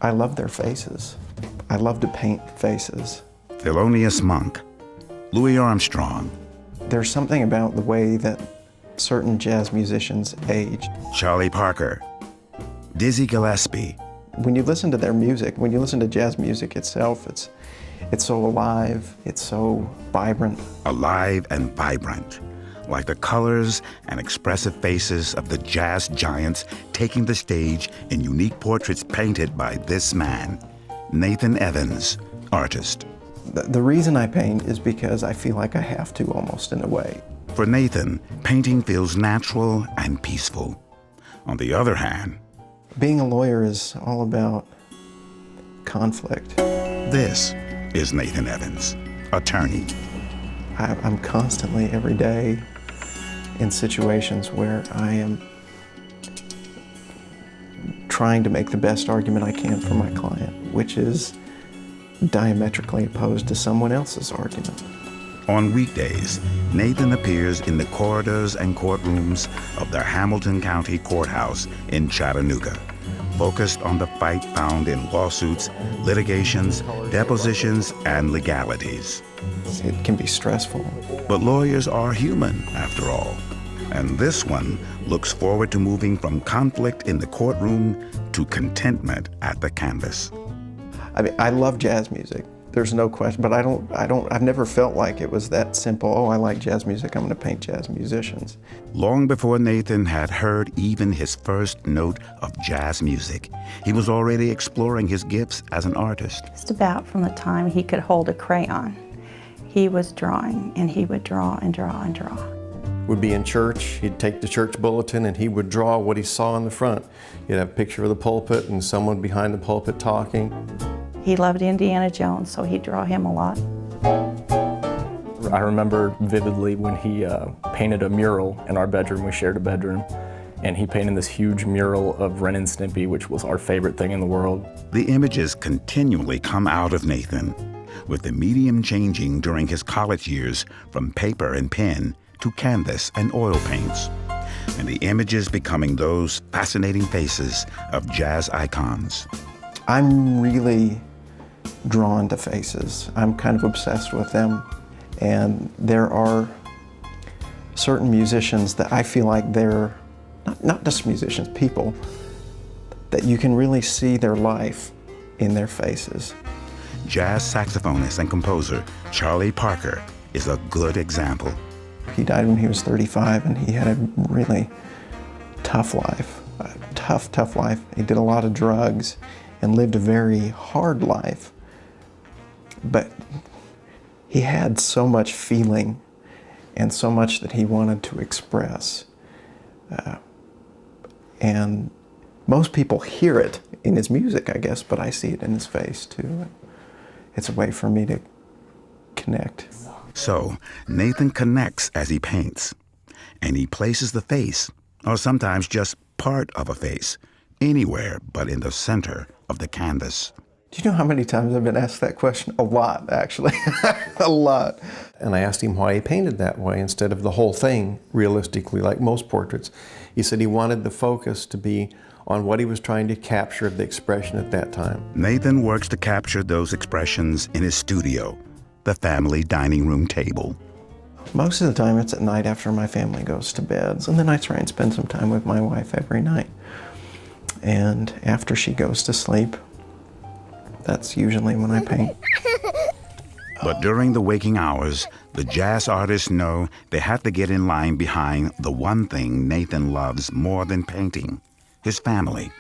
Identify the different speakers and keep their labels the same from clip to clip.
Speaker 1: I love their faces. I love to paint faces.
Speaker 2: Thelonious Monk, Louis Armstrong,
Speaker 1: There's something about the way that certain jazz musicians age.
Speaker 2: Charlie Parker, Dizzy Gillespie,
Speaker 1: When you listen to their music, when you listen to jazz music itself, it's so alive, it's so vibrant.
Speaker 2: alive and vibrant, like the colors and expressive faces of the jazz giants taking the stage in unique portraits painted by this man, Nathan Evans, artist.
Speaker 1: The reason I paint is because I feel like I have to, almost in a way.
Speaker 2: For Nathan, painting feels natural and peaceful. On the other hand,
Speaker 1: Being a lawyer is all about conflict.
Speaker 2: this is Nathan Evans, attorney.
Speaker 1: I'm constantly, every day, in situations where I am trying to make the best argument I can for my client, which is diametrically opposed to someone else's argument.
Speaker 2: On weekdays, Nathan appears in the corridors and courtrooms of the Hamilton County Courthouse in Chattanooga, focused on the fight found in lawsuits, litigations, depositions, and legalities.
Speaker 1: It can be stressful.
Speaker 2: But lawyers are human, after all. And this one looks forward to moving from conflict in the courtroom to contentment at the canvas.
Speaker 1: I mean, I love jazz music. There's no question, but I've never felt like it was that simple. Oh, I like jazz music, I'm gonna paint jazz musicians.
Speaker 2: Long before Nathan had heard even his first note of jazz music, he was already exploring his gifts as an artist.
Speaker 3: Just about from the time he could hold a crayon, he was drawing, and he would draw and draw and draw.
Speaker 4: Would be in church, he'd take the church bulletin and he would draw what he saw in the front. He'd have a picture of the pulpit and someone behind the pulpit talking.
Speaker 3: He loved Indiana Jones, so he'd draw him a lot.
Speaker 5: I remember vividly when he painted a mural in our bedroom. We shared a bedroom, and he painted this huge mural of Ren and Stimpy, which was our favorite thing in the world.
Speaker 2: The images continually come out of Nathan, with the medium changing during his college years from paper and pen to canvas and oil paints, and the images becoming those fascinating faces of jazz icons.
Speaker 1: I'm really drawn to faces. I'm kind of obsessed with them. And there are certain musicians that I feel like they're, not just musicians, people, that you can really see their life in their faces.
Speaker 2: Jazz saxophonist and composer Charlie Parker is a good example.
Speaker 1: He died when he was 35, and he had a really tough life, a tough life. He did a lot of drugs and lived a very hard life. But he had so much feeling and so much that he wanted to express. And most people hear it in his music, I guess, but I see it in his face too. It's a way for me to connect.
Speaker 2: So Nathan connects as he paints, and he places the face, or sometimes just part of a face, anywhere but in the center of the canvas.
Speaker 1: Do you know how many times I've been asked that question? A lot, actually. A lot.
Speaker 4: And I asked him why he painted that way instead of the whole thing, realistically, like most portraits. He said he wanted the focus to be on what he was trying to capture of the expression at that time.
Speaker 2: Nathan works to capture those expressions in his studio, the family dining room table.
Speaker 1: Most of the time it's at night after my family goes to bed. And then I try and spend some time with my wife every night. And after she goes to sleep, that's usually when I paint.
Speaker 2: But during the waking hours, the jazz artists know they have to get in line behind the one thing Nathan loves more than painting, his family.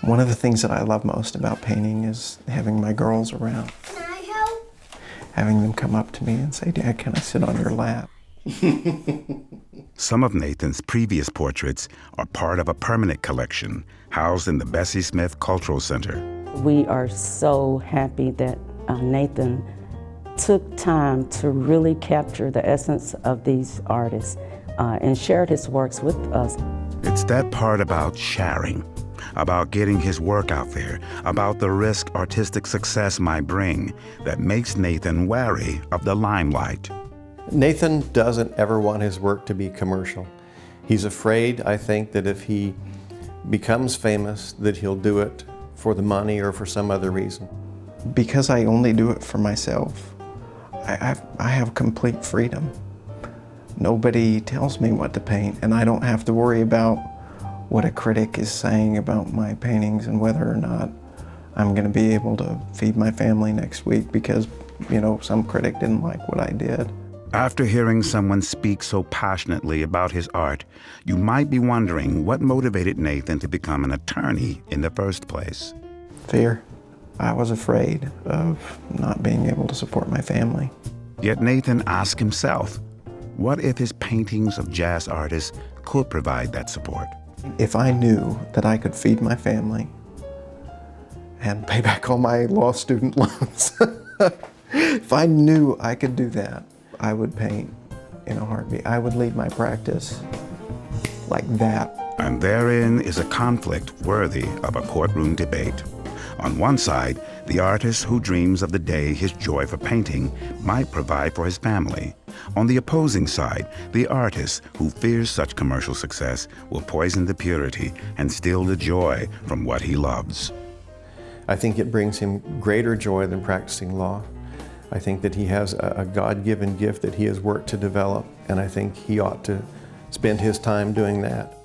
Speaker 1: One of the things that I love most about painting is having my girls around.
Speaker 6: Can I help?
Speaker 1: Having them come up to me and say, "Dad, can I sit on your lap?"
Speaker 2: Some of Nathan's previous portraits are part of a permanent collection housed in the Bessie Smith Cultural Center.
Speaker 7: We are so happy that Nathan took time to really capture the essence of these artists and shared his works with us.
Speaker 2: It's that part about sharing, about getting his work out there, about the risk artistic success might bring that makes Nathan wary of the limelight.
Speaker 4: Nathan doesn't ever want his work to be commercial. He's afraid, I think, that if he becomes famous, that he'll do it for the money or for some other reason?
Speaker 1: Because I only do it for myself, I have complete freedom. Nobody tells me what to paint, and I don't have to worry about what a critic is saying about my paintings and whether or not I'm going to be able to feed my family next week because, you know, some critic didn't like what I did.
Speaker 2: After hearing someone speak so passionately about his art, you might be wondering what motivated Nathan to become an attorney in the first place.
Speaker 1: Fear. I was afraid of not being able to support my family.
Speaker 2: Yet Nathan asked himself, what if his paintings of jazz artists could provide that support?
Speaker 1: If I knew that I could feed my family and pay back all my law student loans, if I knew I could do that, I would paint in a heartbeat. I would lead my practice like that.
Speaker 2: And therein is a conflict worthy of a courtroom debate. On one side, the artist who dreams of the day his joy for painting might provide for his family. On the opposing side, the artist who fears such commercial success will poison the purity and steal the joy from what he loves.
Speaker 4: I think it brings him greater joy than practicing law. I think that he has a God-given gift that he has worked to develop, and I think he ought to spend his time doing that.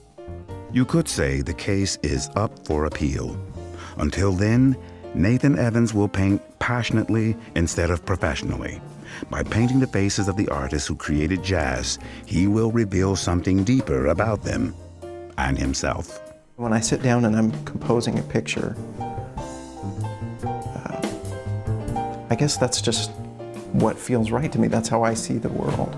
Speaker 2: You could say the case is up for appeal. Until then, Nathan Evans will paint passionately instead of professionally. By painting the faces of the artists who created jazz, he will reveal something deeper about them and himself.
Speaker 1: When I sit down and I'm composing a picture, I guess that's just what feels right to me. That's how I see the world.